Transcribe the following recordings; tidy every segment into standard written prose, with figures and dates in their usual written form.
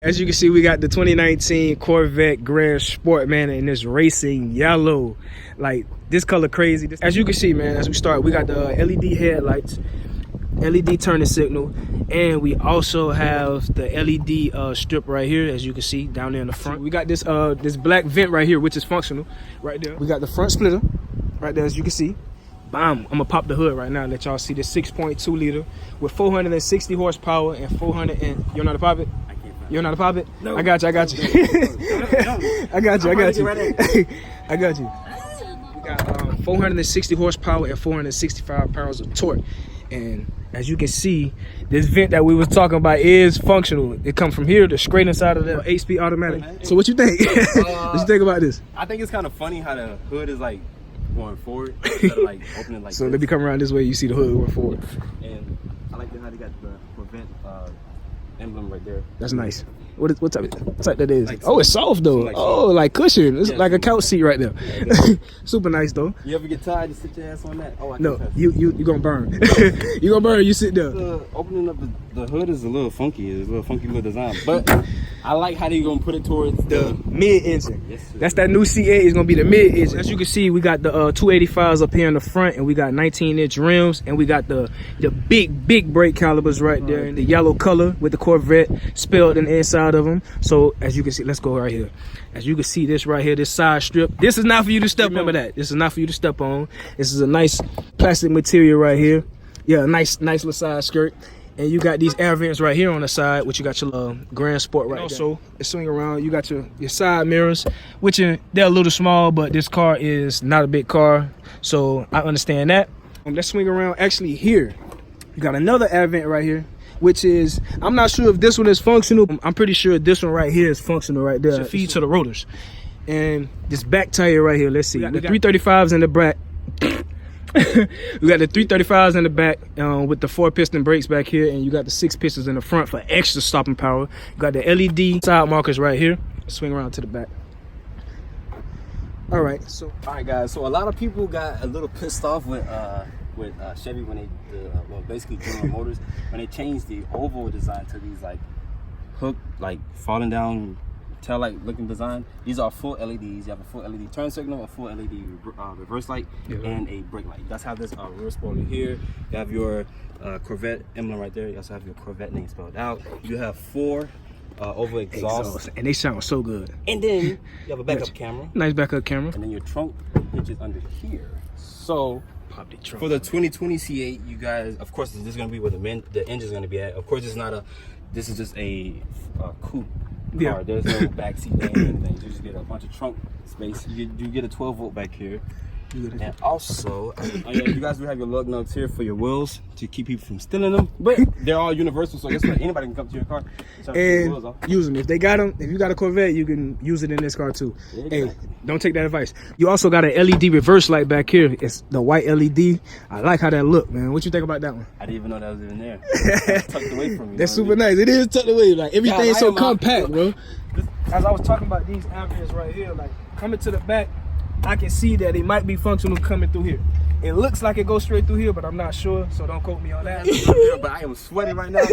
As you can see, we got the 2019 Corvette Grand Sport, man, in this racing yellow. Like, this color crazy. As you can see, man, as we start, we got the LED headlights, LED turning signal, and we also have the LED strip right here, as you can see down there in the front. We got this this black vent right here, which is functional right there. We got the front splitter right there, as you can see. Bam! I'm gonna pop the hood right now and let y'all see this 6.2 liter with 460 horsepower and 400 and you know how to pop it? I can't. You know how to pop it? No. I got you. I got you. I got you. I got you. I got you. We got 460 horsepower and 465 pounds of torque. And as you can see, this vent that we was talking about is functional. It comes from here to straight inside of the 8-speed automatic. So what you think? What you think about this? I think it's kind of funny how the hood is like going forward instead of like opening like so this. Let me come around this way, you see the hood going forward. And I like how they got the Corvette emblem right there. That's nice. What type that is? Like oh, it's soft though. like like cushion. It's like a couch seat right there. Yeah, Super nice though. You ever get tired, just sit your ass on that? Oh, no, you gonna burn. You gonna burn. You sit there. Opening up the hood is a little funky. It's a little funky little design, but I like how they gonna put it towards the mid engine. Yes, sir. That's that new C8 is gonna be the mid engine. As you can see, we got the 285s up here in the front, and we got 19-inch rims, and we got the big brake calipers right there in the yellow color with the Corvette spelled in the inside of them. So as you can see, let's go right here. As you can see, this right here, this side strip, this is not for you to step. Remember that. This is not for you to step on. This is a nice plastic material right here. Yeah, a nice little side skirt. And you got these air vents right here on the side, which you got your Grand Sport right there. Also, it swing around. You got your side mirrors, which they're a little small, but this car is not a big car, so I understand that. Let's swing around. Actually, here you got another air vent right here, which is, I'm not sure if this one is functional. I'm pretty sure this one right here is functional right there. It feeds to the rotors. And this back tire right here, let's see. We got the 335s in the back. We got the 335s in the back with the 4-piston brakes back here, and you got the 6 pistons in the front for extra stopping power. You got the LED side markers right here. Swing around to the back. All right, guys. So a lot of people got a little pissed off with Chevy when they basically General Motors when they changed the oval design to these like hook, like falling down tail light looking design. These are full LEDs. You have a full LED turn signal, a full LED reverse light, and a brake light. You guys have this rear spoiler here. You have your Corvette emblem right there. You also have your Corvette name spelled out. You have 4 oval exhausts, and they sound so good. And then you have a backup camera. Nice backup camera. And then your trunk, which is under here. So pop the trunk. For the 2020 C8, you guys, of course, this is going to be where the engine is going to be at. Of course, it's not this is just a coupe car. There's no backseat or anything. You just get a bunch of trunk space. You get a 12-volt back here. And also, you guys do have your lug nuts here for your wheels to keep people from stealing them. But they're all universal, so guess what? Anybody can come to your car and use them. If they got them, if you got a Corvette, you can use it in this car too. Yeah, exactly. Hey, don't take that advice. You also got an LED reverse light back here. It's the white LED. I like how that look, man. What you think about that one? I didn't even know that was even there. It's tucked away from you. That's super nice. It is tucked away. Like everything's so compact, bro. As I was talking about these avenues right here, like coming to the back, I can see that it might be functional coming through here. It looks like it goes straight through here, but I'm not sure, so don't quote me on that. But I am sweating right now.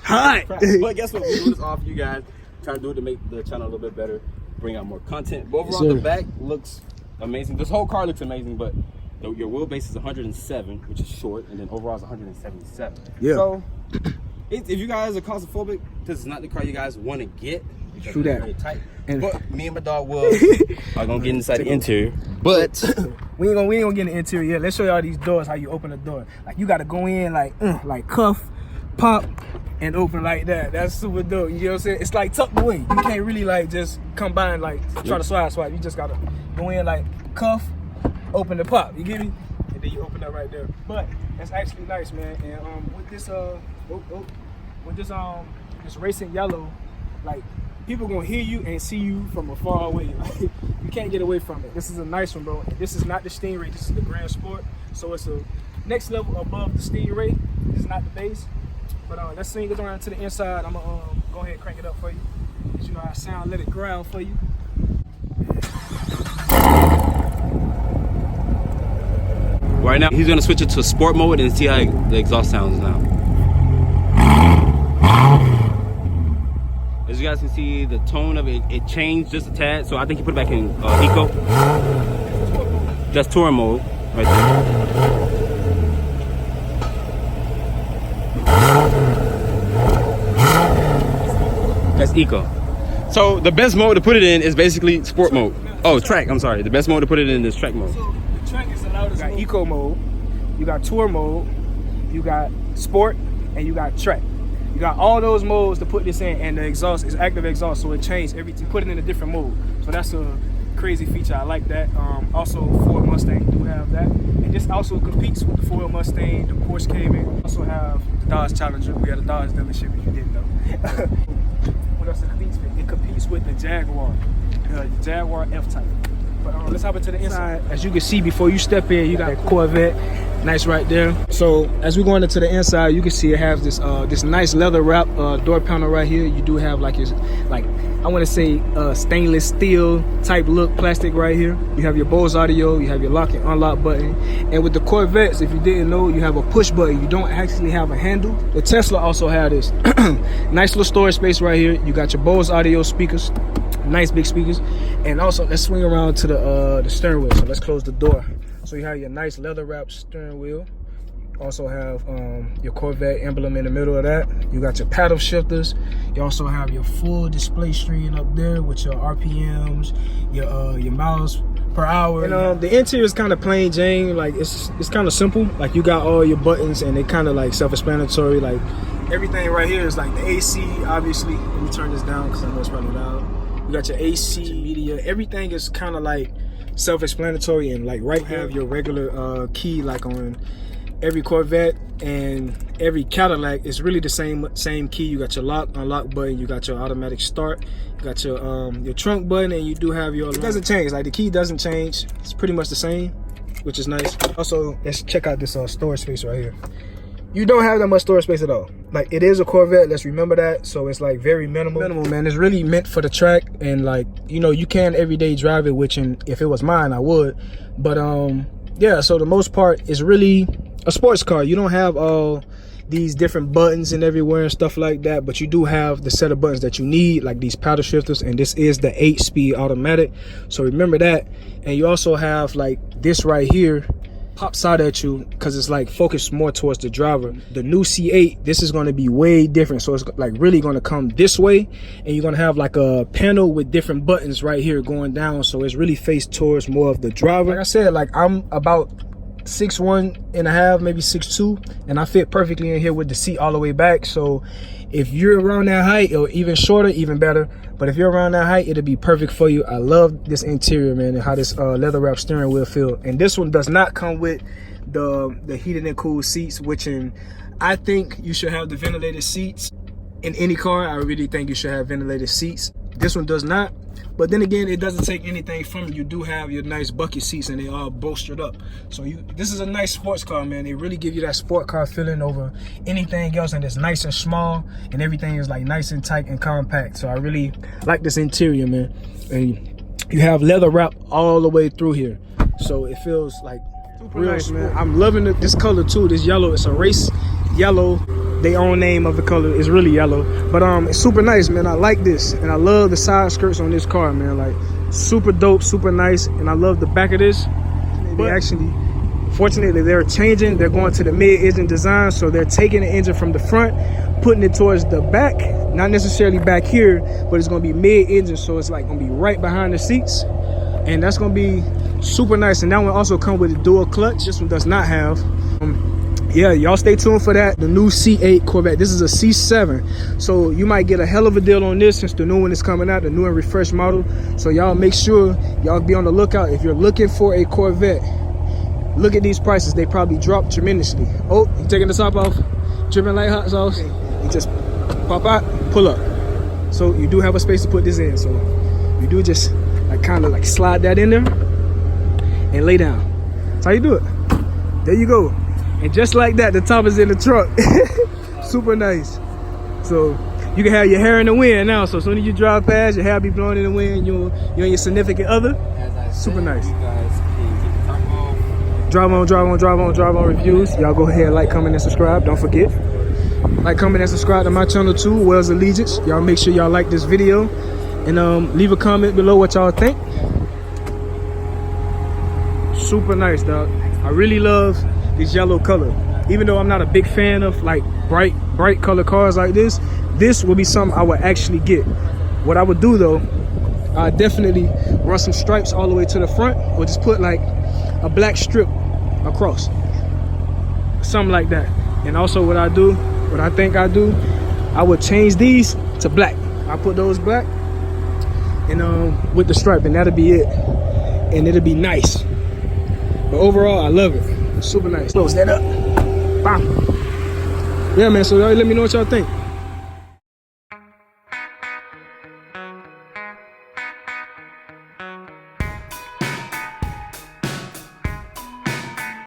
Hot. But guess what? We do this all for you guys. Trying to do it to make the channel a little bit better, bring out more content. But overall, the back looks amazing. This whole car looks amazing, but your wheelbase is 107, which is short, and then overall is 177. Yeah. So if you guys are claustrophobic, this is not the car you guys want to get. True that. Very tight. But me and my dog Will are gonna get inside the interior. But we ain't gonna get in the interior yet. Let's show y'all these doors, how you open the door. Like you gotta go in like cuff, pop, and open like that. That's super dope. You know what I'm saying? It's like tucked away. You can't really like just come by and like try to swipe. You just gotta go in like cuff, open the pop. You get me? And then you open that right there. But that's actually nice, man. And with this this racing yellow, like people gonna hear you and see you from afar away. Like, you can't get away from it. This is a nice one, bro. This is not the Stingray. This is the Grand Sport. So it's a next level above the Stingray. This is not the base. But let's swing it around to the inside. I'm gonna go ahead and crank it up for you. As you know how I sound, let it ground for you. Right now, he's gonna switch it to sport mode and see how the exhaust sounds now. As you guys can see, the tone of it, it changed just a tad. So I think he put it back in eco. That's touring mode right there. That's eco. So the best mode to put it in is basically sport mode. Oh, track. I'm sorry. The best mode to put it in is track mode. So the track is allowed. You got eco mode, you got tour mode, you got sport, and you got track. You got all those modes to put this in, and the exhaust is active exhaust, so it changed every time. Put it in a different mode. So that's a crazy feature. I like that. Also, Ford Mustang do have that, and this also competes with the Ford Mustang, the Porsche Cayman. Also have the Dodge Challenger. We got a Dodge dealership if you didn't know. What else it competes with? It competes with the Jaguar F-Type. But let's hop into the inside. As you can see, before you step in, you got a Corvette. Nice right there. So as we're going into the inside, you can see it has this this nice leather wrap door panel right here. You do have like your, like, I want to say stainless steel type look plastic right here. You have your Bose audio, you have your lock and unlock button. And with the Corvettes, if you didn't know, you have a push button. You don't actually have a handle. The Tesla also had this nice little storage space right here. You got your Bose audio speakers, nice big speakers. And also let's swing around to the steering wheel. So let's close the door. So you have your nice leather wrapped steering wheel. Also have your Corvette emblem in the middle of that. You got your paddle shifters. You also have your full display screen up there with your RPMs, your miles per hour. And the interior is kind of plain Jane. Like it's kind of simple. Like you got all your buttons and they kind of like self-explanatory. Like everything right here is like the AC. Obviously, let me turn this down because I know it's running loud. You got your AC, media. Everything is kind of like self-explanatory, and like right here, have your regular key like on every Corvette and every Cadillac. It's really the same key. You got your lock, unlock button, you got your automatic start, you got your trunk button, and you do have your, it doesn't change, like the key doesn't change. It's pretty much the same, which is nice. Also, let's check out this storage space right here. You don't have that much storage space at all. Like, it is a Corvette, let's remember that. So it's like very minimal, man. It's really meant for the track, and like, you know, you can everyday drive it, which, and if it was mine, I would. But yeah, so the most part is really a sports car. You don't have all these different buttons and everywhere and stuff like that, but you do have the set of buttons that you need, like these paddle shifters, and this is the 8-speed automatic, so remember that. And you also have like this right here pops out at you because it's like focused more towards the driver. The new C8, this is going to be way different, so it's like really going to come this way, and you're going to have like a panel with different buttons right here going down, so it's really faced towards more of the driver. Like I said, like I'm about 6'1.5", maybe 6'2", and I fit perfectly in here with the seat all the way back. So if you're around that height, or even shorter, even better, but if you're around that height, it'll be perfect for you. I love this interior, man, and how this leather wrap steering wheel feel. And this one does not come with the heated and cooled seats, which I think you should have the ventilated seats in any car. I really think you should have ventilated seats. This one does not. But then again, it doesn't take anything from it. You do have your nice bucket seats, and they are bolstered up. So this is a nice sports car, man. They really give you that sport car feeling over anything else, and it's nice and small, and everything is like nice and tight and compact. So I really like this interior, man. And you have leather wrap all the way through here, so it feels like super real nice, man. I'm loving this color too. This yellow, it's a race yellow. The own name of the color is really yellow, but it's super nice, man. I like this, and I love the side skirts on this car, man. Like, super dope, super nice, and I love the back of this. But actually, fortunately, they're changing. They're going to the mid-engine design, so they're taking the engine from the front, putting it towards the back, not necessarily back here, but it's going to be mid-engine, so it's like going to be right behind the seats, and that's going to be super nice. And that one also comes with a dual clutch. This one does not have. Yeah, y'all stay tuned for that. The new C8 Corvette. This is a C7, so you might get a hell of a deal on this since the new one is coming out, the new and refreshed model. So y'all make sure y'all be on the lookout. If you're looking for a Corvette, look at these prices. They probably dropped tremendously. Oh, you taking the top off? Dripping like hot sauce. You just pop out, pull up. So you do have a space to put this in. So you do just like kind of like slide that in there and lay down. That's how you do it. There you go. And just like that, the top is in the truck. Super nice. So you can have your hair in the wind now. So as soon as you drive past, your hair be blowing in the wind. You and your significant other. Super nice. You guys can keep the top off. Drive on reviews. Y'all go ahead, like, comment, and subscribe. Don't forget. Like, comment, and subscribe to my channel too, Wells Allegiance. Y'all make sure y'all like this video. And leave a comment below what y'all think. Super nice, dog. I really love this yellow color. Even though I'm not a big fan of like bright color cars like this will be something I would actually get. What I would do though, I definitely run some stripes all the way to the front, or just put like a black strip across, something like that. And also what I think I do, I would change these to black. I put those black and with the stripe, and that'll be it, and it'll be nice. But overall, I love it. Super nice. Close that up. Bam. Yeah, man. So y'all let me know what y'all think.